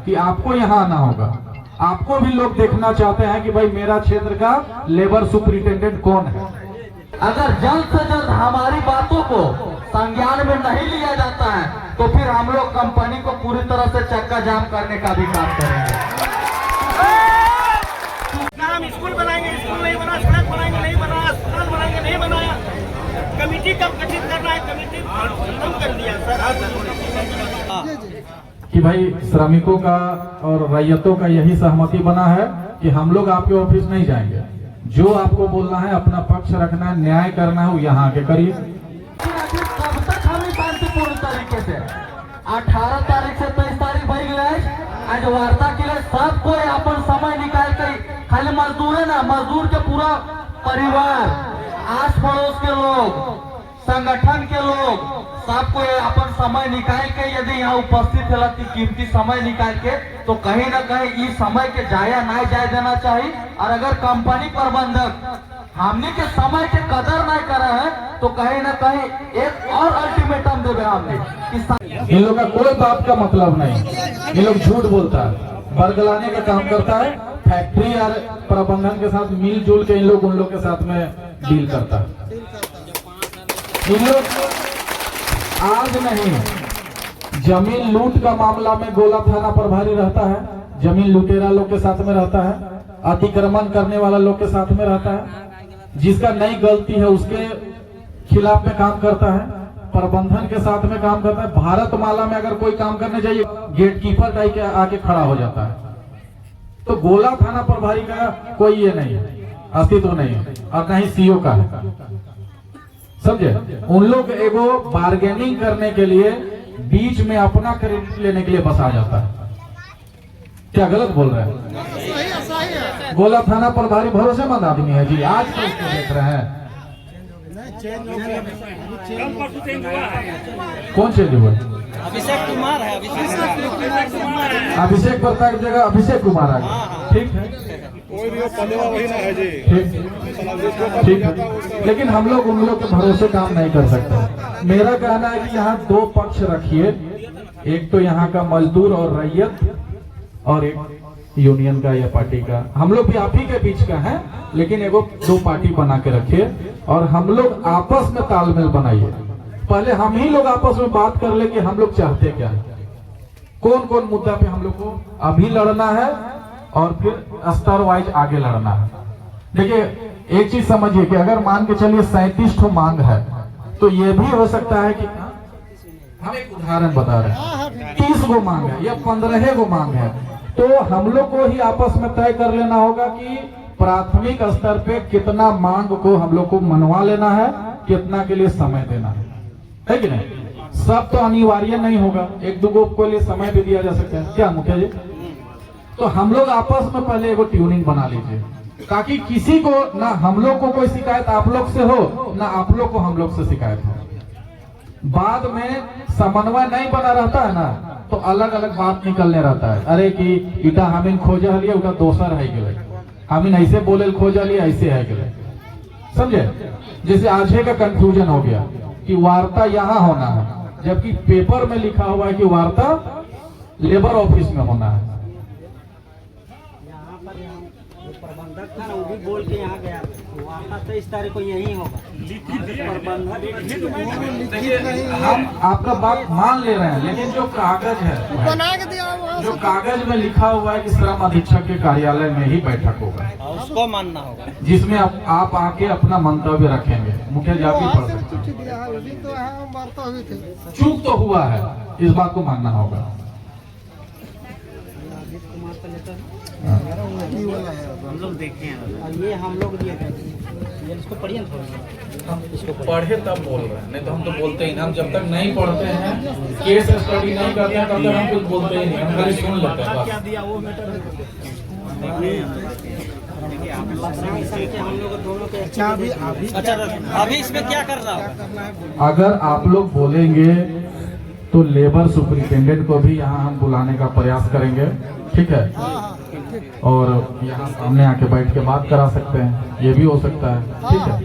कि आपको यहाँ आना होगा। आपको भी लोग देखना चाहते हैं कि भाई मेरा क्षेत्र का लेबर सुपरिटेंडेंट कौन है। अगर जल्द से जल्द हमारी बातों को संज्ञान में नहीं लिया जाता है तो फिर हम लोग कंपनी को पूरी तरह से चक्का जाम करने का भी काम करेंगे। हम स्कूल बनाएंगे, स्कूल नहीं बना, सड़क बनाएंगे नहीं बना, अस्पताल बनाएंगे नहीं बनाया, कमेटी कब गठित करना है, कमेटी खत्म कर दिया सर। कि भाई श्रमिकों का और रैयतों का यही सहमति बना है कि हम लोग आपके ऑफिस नहीं जाएंगे, जो आपको बोलना है, अपना पक्ष रखना है, न्याय करना है, वो यहाँ आके करिए। कब तक हमें शांतिपूर्ण तरीके से 18 तारीख से 23 तारीख भर गए आज वार्ता के लिए सबको अपन समय निकाल कर, खाली मजदूर है ना, मजदूर के पूरा परिवार, आस पड़ोस के लोग, संगठन के लोग, सबको अपन समय निकाल के यदि यहाँ उपस्थित है कीमती समय निकाल के, तो कहीं ना कहीं इस समय के जाया नहीं जाए देना चाहिए। और अगर कंपनी प्रबंधक हमने के समय के कदर नहीं करा है तो कहीं ना कहीं एक और अल्टीमेटम देवे हमने कि इन लोग का कोई बात का मतलब नहीं, ये लोग झूठ बोलता है, बरगलाने का काम करता है, फैक्ट्री और प्रबंधन के साथ मिलजुल के इन लोग उन लोग के साथ में डील करता है। इन लोग आज नहीं, जमीन लूट का मामला में गोला थाना प्रभारी रहता है, जमीन लुटेरा लोग के साथ में रहता है, अतिक्रमण करने वाला लोग के साथ में रहता है, जिसका नई गलती है उसके खिलाफ में काम करता है, प्रबंधन के साथ में काम करता है। भारत माला में अगर कोई काम करने जाइए गेटकीपर टाइप के आके खड़ा हो जाता है। तो गोला थाना प्रभारी का कोई ये नहीं है, अस्तित्व नहीं है, और न ही सीओ का है, समझे। उन लोग एगो बार्गेनिंग करने के लिए बीच में अपना क्रेडिट लेने के लिए बस आ जाता है। क्या गलत बोल रहे हैं? गोला थाना प्रभारी भरोसेमंद आदमी है जी, आज तो उसको देख रहे हैं। कौन चेंज हुआ? अभिषेक कुमार है, अभिषेक प्रताप की जगह अभिषेक कुमार आ गया, ठीक है, ठीक है। लेकिन हम लोग उन लोग के भरोसे काम नहीं कर सकते। मेरा कहना है कि यहाँ दो पक्ष रखिए, एक तो यहाँ का मजदूर और रैयत, और एक यूनियन का या पार्टी का। हम लोग भी आप ही के बीच का है, लेकिन एगो दो पार्टी बना के रखिए और हम लोग आपस में तालमेल बनाइए। पहले हम ही लोग आपस में बात कर ले कि हम लोग चाहते क्या है, कौन कौन मुद्दा पे हम लोग को अभी लड़ना है और फिर स्तर वाइज आगे लड़ना है। देखिए एक चीज समझिए कि अगर मान के चलिए 37 ठो मांग है, तो ये भी हो सकता है कि हम एक उदाहरण बता रहे हैं, 30 गो मांग है या 15 गो मांग है, तो हम लोग को ही आपस में तय कर लेना होगा कि प्राथमिक स्तर पे कितना मांग को हम लोग को मनवा लेना है, कितना के लिए समय देना है कि नहीं। सब तो अनिवार्य नहीं होगा, एक दो के लिए समय भी दिया जा सकता है, क्या मुखिया जी। तो हम लोग आपस में पहले एगो ट्यूनिंग बना लीजिए, ताकि किसी को ना हम लोग को कोई शिकायत आप लोग से हो, ना आप लोग को हम लोग से शिकायत हो। बाद में समन्वय नहीं बना रहता है ना, तो अलग अलग बात निकलने रहता है। अरे कि इटा हमिन खोजा लिया, उटा दोसर है गए, हमिन ऐसे बोले खोजा लिया, ऐसे है गए, समझे। जैसे आज का कंफ्यूजन हो गया कि वार्ता यहाँ होना है, जबकि पेपर में लिखा हुआ है कि वार्ता लेबर ऑफिस में होना है। प्रबंधक था ना, वो भी बोल के यहाँ गया, वार्ता 23 तारीख को यही होगा। हम आपका बात मान ले रहे हैं, लेकिन जो कागज है, जो कागज में लिखा हुआ है कि श्रम अधीक्षक के कार्यालय में ही बैठक होगा, उसको मानना होगा, जिसमें आप आके अपना मंतव्य रखेंगे। मुखिया जी आप भी पढ़ सकते हैं। चूक तो हुआ है, इस बात को मानना होगा। हम लोग देखे हैं, ये हम लोग दिए थे, इसको पढ़िए थोड़ा, इसको पढ़े तब बोल रहे हैं, नहीं तो हम तो बोलते ही नहीं। हम जब तक नहीं पढ़ते हैं, केस स्टडी नहीं करते हैं, तब तक हम कुछ बोलते ही नहीं, हम खाली सुन लेते हैं क्या बस। दिया वो मैटर अच्छा, अभी इसमें क्या कर रहा है? अगर आप लोग बोलेंगे तो लेबर सुपरिटेंडेंट को भी यहाँ हम बुलाने का प्रयास करेंगे, ठीक है, और यहाँ सामने आके बैठ के बात करा सकते हैं, ये भी हो सकता है, ठीक है।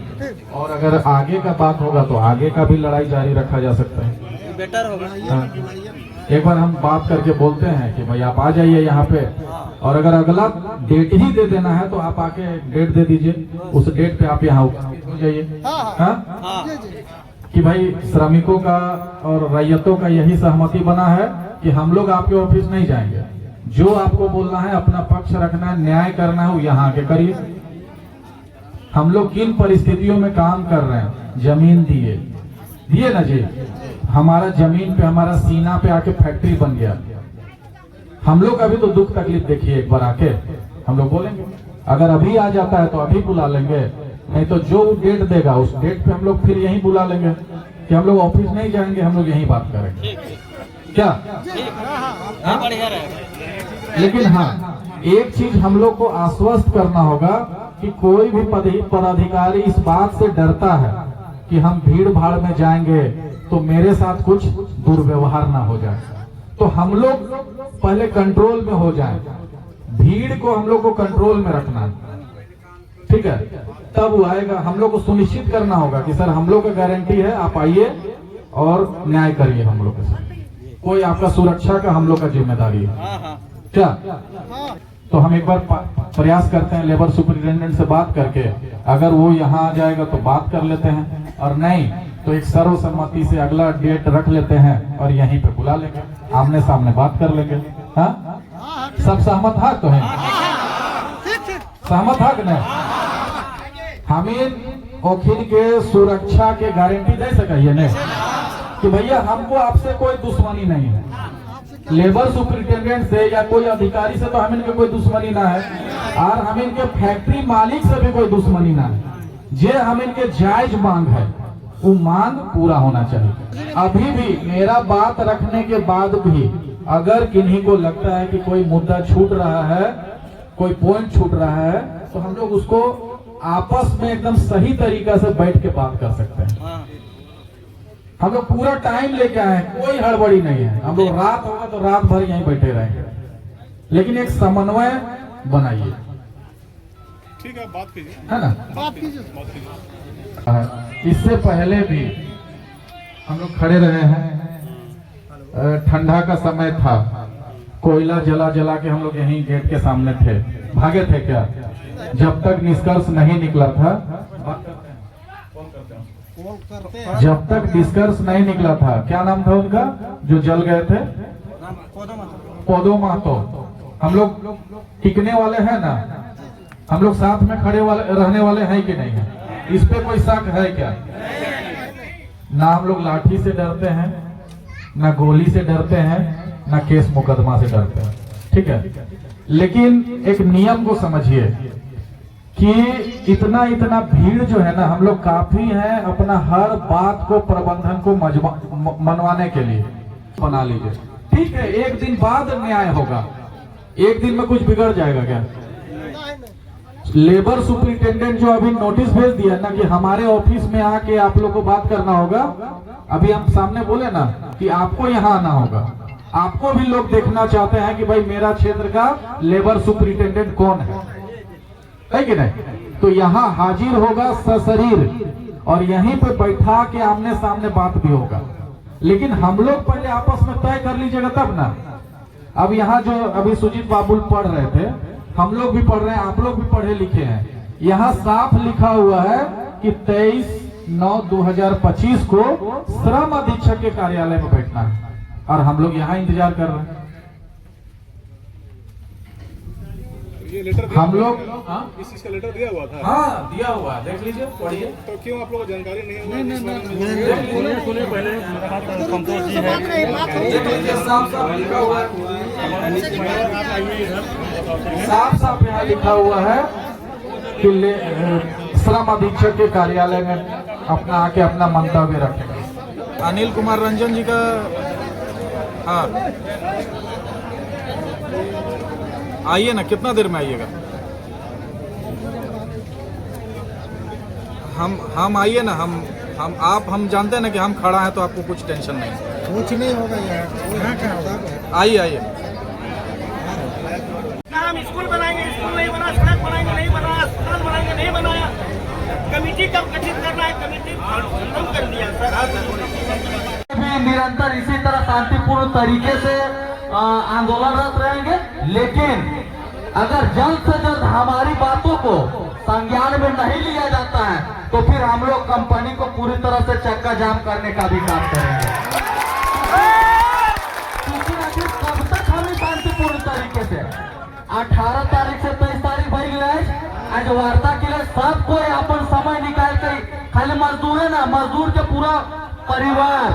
और अगर आगे का बात होगा तो आगे का भी लड़ाई जारी रखा जा सकता है, बेटर होगा। हाँ। एक बार हम बात करके बोलते हैं कि भाई आप आ जाइए यहाँ पे, और अगर अगला डेट ही दे देना है तो आप आके डेट दे दीजिए, उस डेट पे आप यहाँ हो जाइए। हाँ कि भाई श्रमिकों का और रैयतों का यही सहमति बना है कि हम लोग आपके ऑफिस नहीं जाएंगे, जो आपको बोलना है, अपना पक्ष रखना है, न्याय करना है, वो यहाँ आके करिए। हम लोग किन परिस्थितियों में काम कर रहे हैं, जमीन दिए ना जी, हमारा जमीन पे, हमारा सीना पे आके फैक्ट्री बन गया। हम लोग अभी तो दुख तकलीफ देखिए, एक बार आके हम लोग बोलेंगे, अगर अभी आ जाता है तो अभी बुला लेंगे, नहीं तो जो डेट देगा उस डेट पे हम लोग फिर यहीं बुला लेंगे कि हम लोग ऑफिस नहीं जाएंगे, हम लोग यहीं बात करेंगे। क्या बढ़िया रहेगा। लेकिन हाँ, एक चीज हम लोग को आश्वस्त करना होगा कि कोई भी पदाधिकारी इस बात से डरता है कि हम भीड़ भाड़ में जाएंगे तो मेरे साथ कुछ दुर्व्यवहार ना हो जाए, तो हम लोग पहले कंट्रोल में हो जाएं। भीड़ को हम लोग को कंट्रोल में रखना है, ठीक है, तब वो आएगा। हम लोग को सुनिश्चित करना होगा कि सर हम लोग का गारंटी है, आप आइए और न्याय करिए हम लोग के साथ, कोई आपका सुरक्षा का हम लोग का जिम्मेदारी है। क्या तो हम एक बार प्रयास करते हैं लेबर सुपरिटेंडेंट से बात करके, अगर वो यहाँ आ जाएगा तो बात कर लेते हैं, और नहीं तो एक सर्वसम्मति से अगला डेट रख लेते हैं और यहीं पे बुला लेंगे, आमने सामने बात कर लेंगे। हाँ, सब सहमत है तो है, सहमत है कि नहीं? हम इन वकील के सुरक्षा के गारंटी दे सके नहीं कि भैया हमको आपसे कोई दुश्मनी नहीं है, लेबर सुपरिटेंडेंट से या कोई अधिकारी से तो हम इनके कोई दुश्मनी ना है, और हम इनके फैक्ट्री मालिक से भी कोई दुश्मनी ना है। जे हम इनके जायज मांग है, वो मांग पूरा होना चाहिए। अभी भी मेरा बात रखने के बाद भी अगर किन्हीं को लगता है कि कोई मुद्दा छूट रहा है, कोई पॉइंट छूट रहा है, तो हम लोग उसको आपस में एकदम सही तरीका से बैठ के बात कर सकते हैं। हम लोग पूरा टाइम लेके आए हैं, कोई हड़बड़ी नहीं है। हम लोग रात होगा तो रात भर यहीं बैठे रहेंगे, लेकिन एक समन्वय बनाइए, ठीक है, बात कीजिए, है ना? बात कीजिए। इससे पहले भी हम लोग खड़े रहे हैं, ठंडा का समय था, कोयला जला जला के हम लोग यहीं गेट के सामने थे, भागे थे क्या? जब तक निष्कर्ष नहीं निकला था, जब तक निष्कर्ष नहीं निकला था, क्या नाम था उनका जो जल गए थे? पौधो महतो। हम लोग टिकने वाले हैं ना, हम लोग साथ में खड़े वाले रहने वाले हैं कि नहीं है? इस पे कोई शक है क्या? ना हम लोग लाठी से डरते हैं, ना गोली से डरते हैं, ना केस मुकदमा से डरते हैं, ठीक है। लेकिन एक नियम को समझिए कि इतना इतना भीड़ जो है ना, हम लोग काफी हैं अपना हर बात को, प्रबंधन को मनवाने के लिए। बना लीजिए, ठीक है, एक दिन बाद न्याय होगा, एक दिन में कुछ बिगड़ जाएगा क्या? लेबर सुपरिटेंडेंट जो अभी नोटिस भेज दिया ना कि हमारे ऑफिस में आके आप लोग को बात करना होगा, अभी हम सामने बोले ना कि आपको यहाँ आना होगा, आपको भी लोग देखना चाहते हैं कि भाई मेरा क्षेत्र का लेबर सुपरिटेंडेंट कौन है कि नहीं? तो यहाँ हाजिर होगा सशरीर और यहीं पे बैठा के आमने सामने बात भी होगा। लेकिन हम लोग पहले आपस में तय कर लीजिएगा तब ना। अब यहाँ जो अभी सुजीत बाबुल पढ़ रहे थे, हम लोग भी पढ़ रहे हैं, आप लोग भी पढ़े लिखे हैं, यहाँ साफ लिखा हुआ है कि 23/9/2025 को श्रम अधीक्षक के कार्यालय में बैठना है, और हम लोग यहाँ इंतजार कर रहे हैं। ये लेटर हम लोग इस चीज का लेटर दिया हुआ था। हाँ, दिया हुआ है, देख लीजिए, पढ़िए। तो क्यों आप लोगों को जानकारी नहीं हुआ? सुने पहले संतोष जी है, साफ साफ लिखा हुआ है, साफ साफ यहाँ लिखा हुआ है कि श्रम अधीक्षक के कार्यालय में अपना आके अपना मंतव्य रखेगा। अनिल कुमार रंजन जी का, हाँ, आइए ना, कितना देर में आइएगा? हम आइए ना, हम जानते हैं ना कि हम खड़ा हैं, तो आपको कुछ टेंशन नहीं, कुछ नहीं होगा यार। आइए आइए। हम स्कूल बनाएंगे, स्कूल नहीं बना, सड़क बनाएंगे, नहीं बना, अस्पताल बनाएंगे, नहीं बनाया, कमेटी कब गठित करना है, कमेटी खत्म कर दिया सर। निरंतर इसी तरह शांतिपूर्ण तरीके से आंदोलनरत रहेंगे, लेकिन अगर जल्द से जल्द हमारी बातों को संज्ञान में नहीं लिया जाता है तो फिर हम लोग कंपनी को पूरी तरह से चक्का जाम करने का भी काम करेंगे। क्योंकि आखिर कब तक हम शांतिपूर्ण तरीके से 18 तारीख से 23 तारीख भर गए आज वार्ता के लिए सब कोई अपन समय निकाल कर, खाली मजदूर है ना, मजदूर के पूरा परिवार,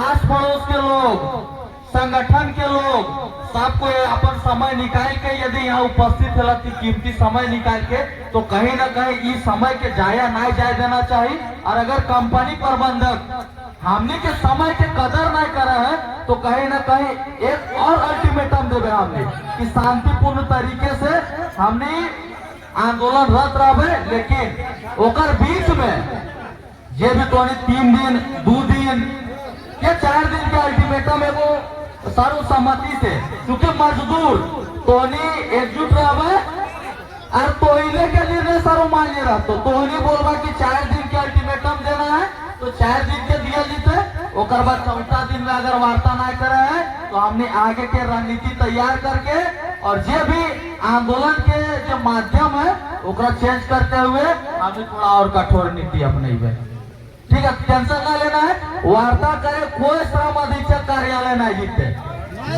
आस पड़ोस के लोग, संगठन के लोग, सबको अपन समय निकाल के यदि यहाँ उपस्थित है कीमती समय निकाल के, तो कहीं ना कहीं इस समय के जाया नहीं जाए देना चाहिए। और अगर कंपनी प्रबंधक हमने के समय के कदर नहीं करा है तो कहीं ना कहीं एक और अल्टीमेटम देवे हमने कि शांतिपूर्ण तरीके से हमने आंदोलन रत रहे, लेकिन ओकर बीच में जे भी तो 3 दिन 2 दिन या 4 दिन के अल्टीमेटम एगो सर्वसम्मति से, क्योंकि मजदूर तोनी एकजुट रहे और तोहने के निर्णय सर्वमान्य रहते, तोहनी बोलबा कि 4 दिन के अल्टीमेटम देना है तो 4 दिन के दिया जीते, ओकर बाद 4था दिन में अगर वार्ता नहीं करे है तो हमने आगे के रणनीति तैयार करके और जे भी आंदोलन के जो माध्यम है ओकरा चेंज करते हुए हमने थोड़ा और कठोर नीति अपनेबे। ठीक है, टेंशन ना लेना है, वार्ता करे कोई श्रम अधीक्षक कार्यालय नहीं जीते,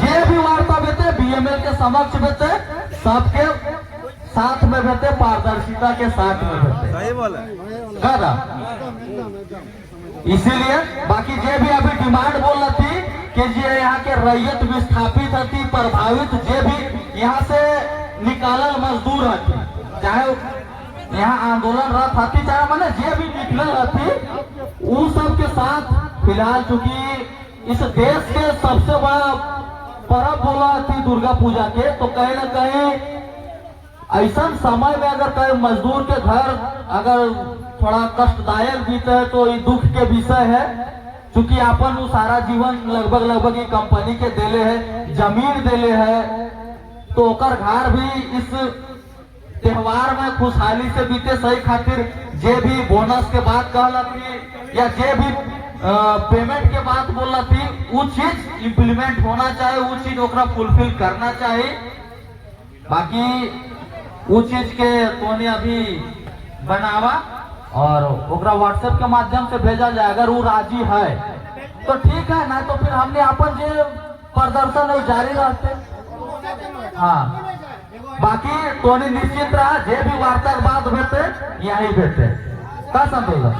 ये भी वार्ता बेते बीएमएल के समक्ष बेते, सबके साथ में बेते, पारदर्शिता के साथ में बेते। सही बोला कदा इसीलिए बाकी जे भी अभी डिमांड बोल थी कि जे यहाँ के रैयत विस्थापित थी, प्रभावित जे भी यहाँ से निकालल मजदूर हती, चाहे यहाँ आंदोलनरत हती, चाहे मैंने जे भी निकलल हती, उन सब के साथ फिलहाल चूंकि इस देश के सबसे बड़ा पर्व बोला थी दुर्गा पूजा के, तो कहीं ना कहीं ऐसा समय में अगर कहीं मजदूर के घर अगर थोड़ा कष्टदायक बीते है तो ये दुख के विषय है, क्योंकि अपन वो सारा जीवन लगभग ये कंपनी के देले है, जमीन देले है, तो ओकर घर भी इस त्योहार में खुशहाली से बीते। सही खातिर जे भी बोनस के बात कहला थी या जे भी पेमेंट के बात बोला थी, वो चीज इम्प्लीमेंट होना चाहिए, वो चीज ओकरा फुलफिल करना चाहिए। बाकी वो चीज के तोने अभी बनावा और ओकरा व्हाट्सएप के माध्यम से भेजा जाए, अगर वो राजी है तो ठीक है, ना तो फिर हमने अपन जो प्रदर्शन है जारी रहते। हाँ, बाकी तोने निश्चित रहा, जे भी वार्ता के बाद भेटे यही भेटे का समझेगा।